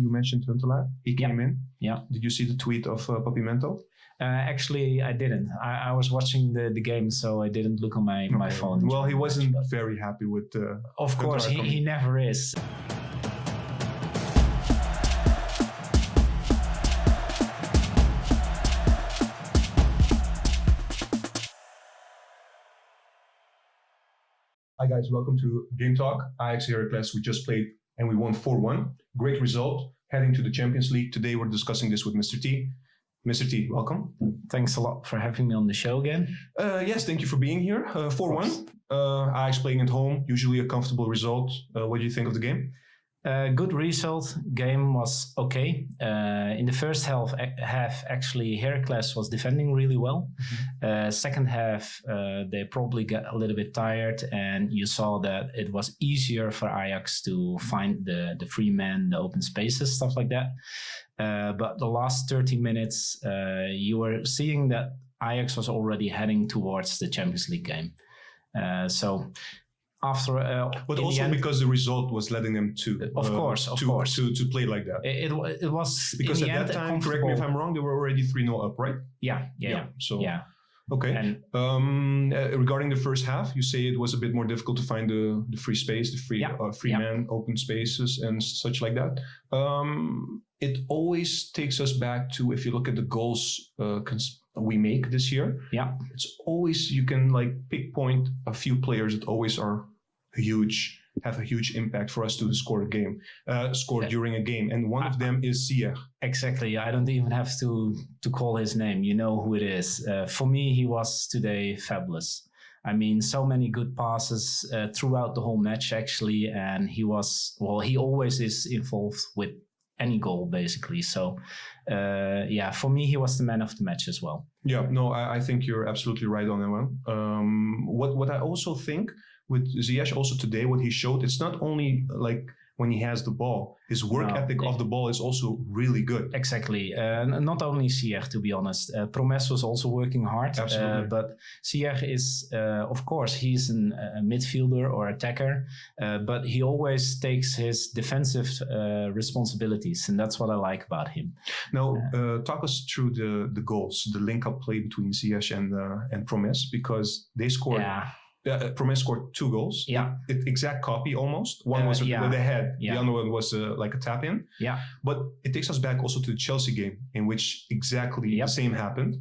You mentioned Huntelaar. He came in. Yeah. Did you see the tweet of Papimento? Actually, I didn't. I was watching the game, so I didn't look on my phone. Well, he wasn't very happy with. Of course, he never is. Hi guys, welcome to GameTalk Ajax Heracles. We just played and we won 4-1. Great result. Heading to the Champions League. Today we're discussing this with Mr. T. Mr. T, welcome. Thanks a lot for having me on the show again. Yes, thank you for being here. 4-1. Ajax playing at home, usually a comfortable result. What do you think of the game? Good result. Game was okay. In the first half, actually, Heracles was defending really well. Mm-hmm. Second half, they probably got a little bit tired, and you saw that it was easier for Ajax to find the free man, the open spaces, stuff like that. But the last 30 minutes, you were seeing that Ajax was already heading towards the Champions League game. After, but also end, because the result was letting them to play like that. It was because at that time, correct me if I'm wrong, they were already 3-0 up, right? Yeah. Okay. And, regarding the first half, you say it was a bit more difficult to find the free space, the free man, open spaces, and such like that. It always takes us back to, if you look at the goals we make this year. Yeah, it's always, you can like pinpoint a few players that always are have a huge impact for us to score during a game, and one of them is Ziyech. Exactly. I don't even have to call his name. You know who it is. For me, he was today fabulous. I mean, so many good passes throughout the whole match, actually, and he always is involved with any goal, basically. So, for me, he was the man of the match as well. Yeah, no, I think you're absolutely right on that one. What I also think with Ziyech also today, what he showed, it's not only like when he has the ball, his work ethic off the ball is also really good. Exactly. Not only Ziyech, to be honest. Promes was also working hard. Absolutely. But Ziyech is, of course, he's a midfielder or attacker, but he always takes his defensive responsibilities, and that's what I like about him. Now, talk us through the goals, the link-up play between Ziyech and Promes, because they scored... Yeah. Promes scored 2 goals. Yeah. Exact copy almost. One was with the head. Yeah. The other one was like a tap in. Yeah. But it takes us back also to the Chelsea game in which exactly the same happened.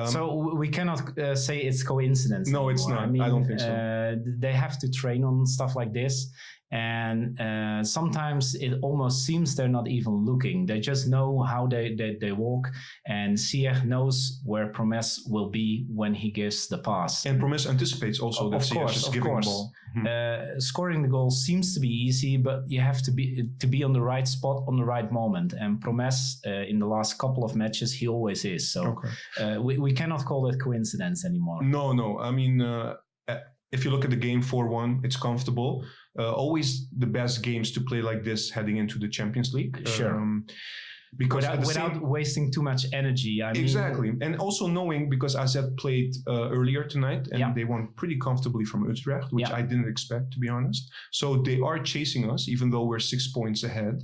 So we cannot say it's coincidence. No, anymore. It's not. I don't think so. They have to train on stuff like this. And sometimes it almost seems they're not even looking. They just know how they walk. And Ziyech knows where Promes will be when he gives the pass. And Promes anticipates also that Ziyech is giving the ball. Scoring the goal seems to be easy, but you have to be on the right spot on the right moment. And Promes, in the last couple of matches, he always is. So we cannot call it coincidence anymore. No. I mean, if you look at the game 4-1, it's comfortable. Always the best games to play like this heading into the Champions League. Sure. Because without wasting too much energy. Exactly. And also knowing, because AZ played earlier tonight and they won pretty comfortably from Utrecht, which I didn't expect, to be honest. So they are chasing us, even though we're 6 points ahead.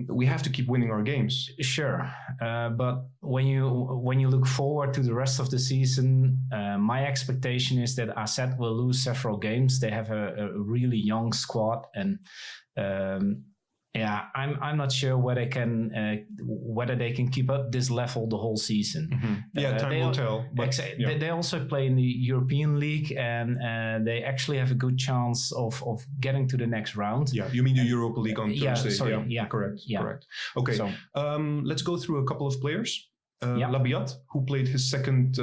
We have to keep winning our games. Sure, but when you look forward to the rest of the season, my expectation is that AZ will lose several games. They have a really young squad, and I'm not sure whether they can keep up this level the whole season. Mm-hmm. Time will tell. But, they also play in the European League, and they actually have a good chance of getting to the next round. Yeah, you mean the Europa League on Thursday? Correct. Okay, so, let's go through a couple of players. Labiat, who played his second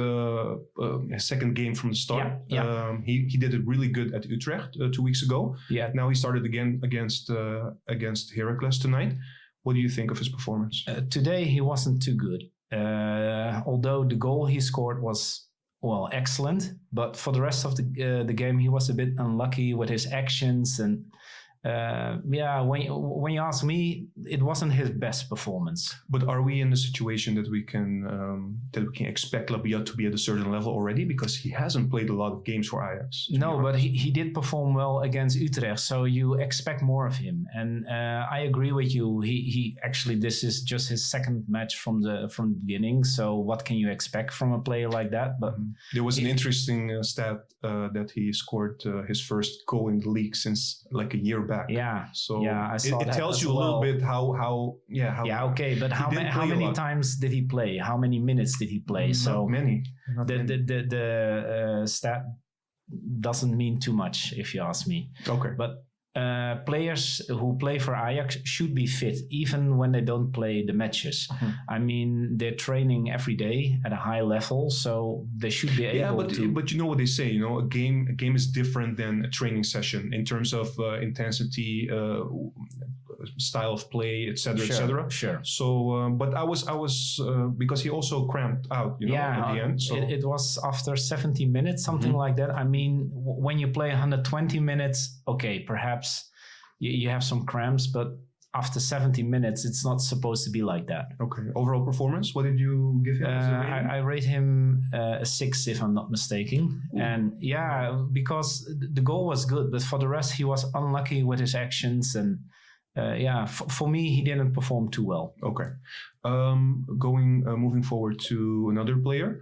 game from the start. He did it really good at Utrecht 2 weeks ago. Yeah. Now he started again against Heracles tonight. What do you think of his performance? Today he wasn't too good. Although the goal he scored was excellent, but for the rest of the game he was a bit unlucky with his actions and. When you ask me, it wasn't his best performance. But are we in the situation that we can expect Labiat to be at a certain level already, because he hasn't played a lot of games for Ajax? No, but he did perform well against Utrecht, so you expect more of him. And I agree with you. He actually, this is just his second match from the beginning. So what can you expect from a player like that? But there was an interesting stat that he scored his first goal in the league since like a year back. Yeah. So yeah, I saw it tells you a little bit how. Yeah, okay, but how many times did he play? How many minutes did he play? Not many. The stat doesn't mean too much, if you ask me. Okay, but players who play for Ajax should be fit, even when they don't play the matches. I mean, they're training every day at a high level, so they should be able to. But you know what they say, you know, a game is different than a training session in terms of intensity, style of play, etc., etc. Sure. So, but I was because he also cramped out, you know, at the end. So it was after 70 minutes, something like that. I mean, when you play 120 minutes, okay, perhaps you have some cramps, but after 70 minutes, it's not supposed to be like that. Okay. Overall performance, what did you give him? I rate him a 6, if I'm not mistaken. Ooh. And yeah, because the goal was good, but for the rest, he was unlucky with his actions. And for me, he didn't perform too well. Okay. Moving forward to another player,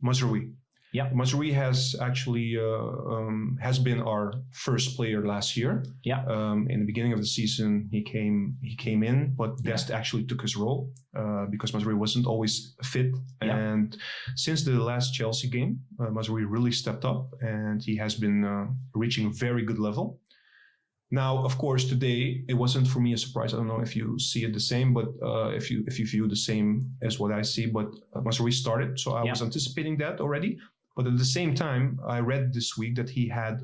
Mazraoui. Yeah, Mazraoui has actually has been our first player last year. Yeah. In the beginning of the season, he came in, but Dest actually took his role because Mazraoui wasn't always fit. Yeah. And since the last Chelsea game, Mazraoui really stepped up, and he has been reaching a very good level. Now, of course, today it wasn't for me a surprise. I don't know if you see it the same, but if you view the same as what I see. But Mazraoui started, so I was anticipating that already. But at the same time, I read this week that he had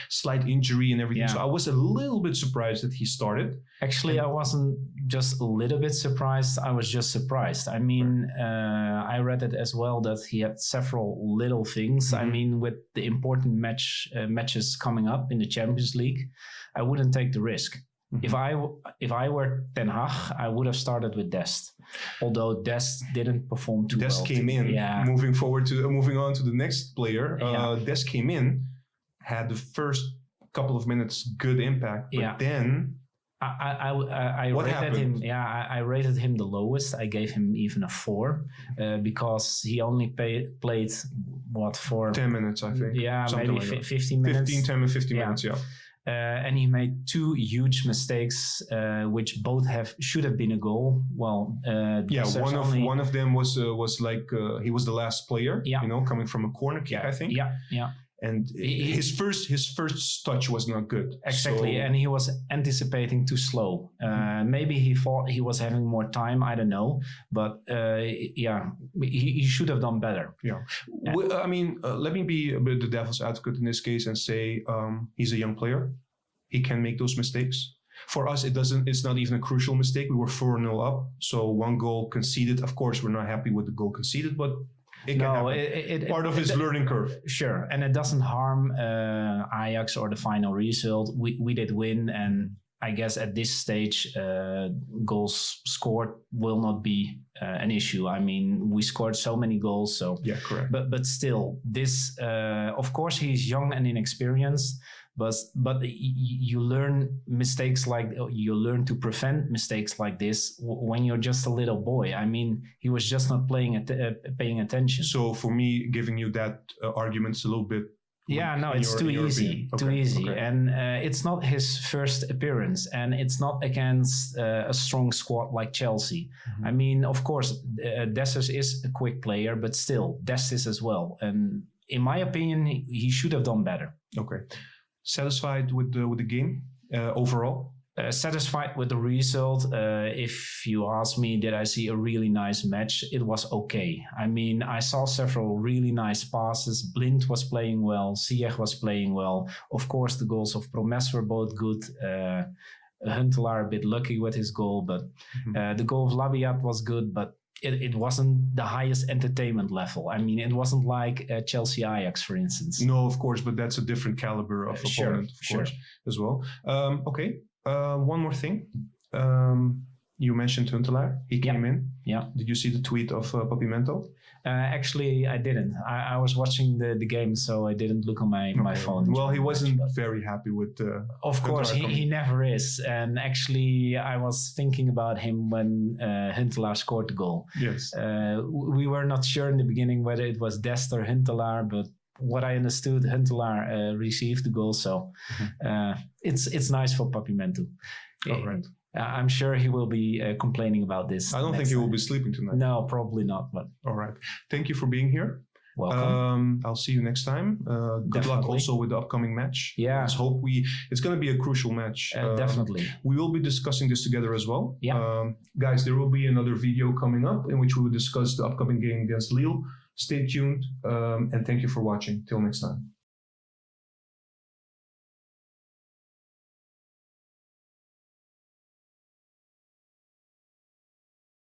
slight injury and everything. Yeah. So I was a little bit surprised that he started. Actually, I wasn't just a little bit surprised. I was just surprised. I mean, I read it as well that he had several little things. I mean, with the important matches coming up in the Champions League, I wouldn't take the risk. If I were Ten Hag, I would have started with Dest. Although Dest didn't perform too well. Dest came in. Yeah. Moving on to the next player. Dest came in, had the first couple of minutes good impact, but then I rated him. Yeah, I rated him the lowest. I gave him even a 4 because he only played for 10 minutes, I think. Yeah, something maybe like 15 minutes. 10 and 15 minutes. Yeah. And he made 2 huge mistakes, which both should have been a goal. Well, one of them was like he was the last player, you know, coming from a corner kick, I think. Yeah. And his first touch was not good. Exactly, and he was anticipating too slow. Maybe he thought he was having more time. I don't know, but he should have done better. Yeah, I mean, let me be a bit the devil's advocate in this case and say he's a young player. He can make those mistakes. For us, it's not even a crucial mistake. We were 4-0 up, so 1 goal conceded. Of course, we're not happy with the goal conceded, but part of his learning curve. Sure, and it doesn't harm Ajax or the final result. We did win, and I guess at this stage, goals scored will not be an issue. I mean, we scored so many goals, so yeah, correct. But still, this of course he's young and inexperienced. But you learn you learn to prevent mistakes like this when you're just a little boy. I mean, he was just not paying attention. So for me, giving you that argument is a little bit. Yeah, no, it's too easy. Too easy. Okay. And it's not his first appearance, and it's not against a strong squad like Chelsea. I mean, of course, Dest is a quick player, but still, Dest is as well. And in my opinion, he should have done better. Okay. Satisfied with the game overall? Satisfied with the result. If you ask me, did I see a really nice match? It was okay. I mean, I saw several really nice passes. Blind was playing well. Ziyech was playing well. Of course, the goals of Promes were both good. Huntelaar a bit lucky with his goal, but the goal of Labiat was good, but it wasn't the highest entertainment level. I mean, it wasn't like Chelsea Ajax, for instance. No, of course, but that's a different caliber of opponent, of course, as well. Okay. One more thing. You mentioned Huntelaar. He came in. Yeah. Did you see the tweet of Papimento? Actually, I didn't. I was watching the game, so I didn't look on my phone. Well, he wasn't very happy with. Of course, he never is. And actually, I was thinking about him when Huntelaar scored the goal. Yes. We were not sure in the beginning whether it was Dest or Huntelaar, but what I understood, Huntelaar received the goal. So it's nice for Papimento. All right. I'm sure he will be complaining about this. I don't think he will be sleeping tonight. No, probably not. But all right. Thank you for being here. Welcome. I'll see you next time. Good luck also with the upcoming match. Yeah. Let's hope it's going to be a crucial match. Definitely. We will be discussing this together as well. Yeah. Guys, there will be another video coming up in which we will discuss the upcoming game against Lille. Stay tuned and thank you for watching. Till next time.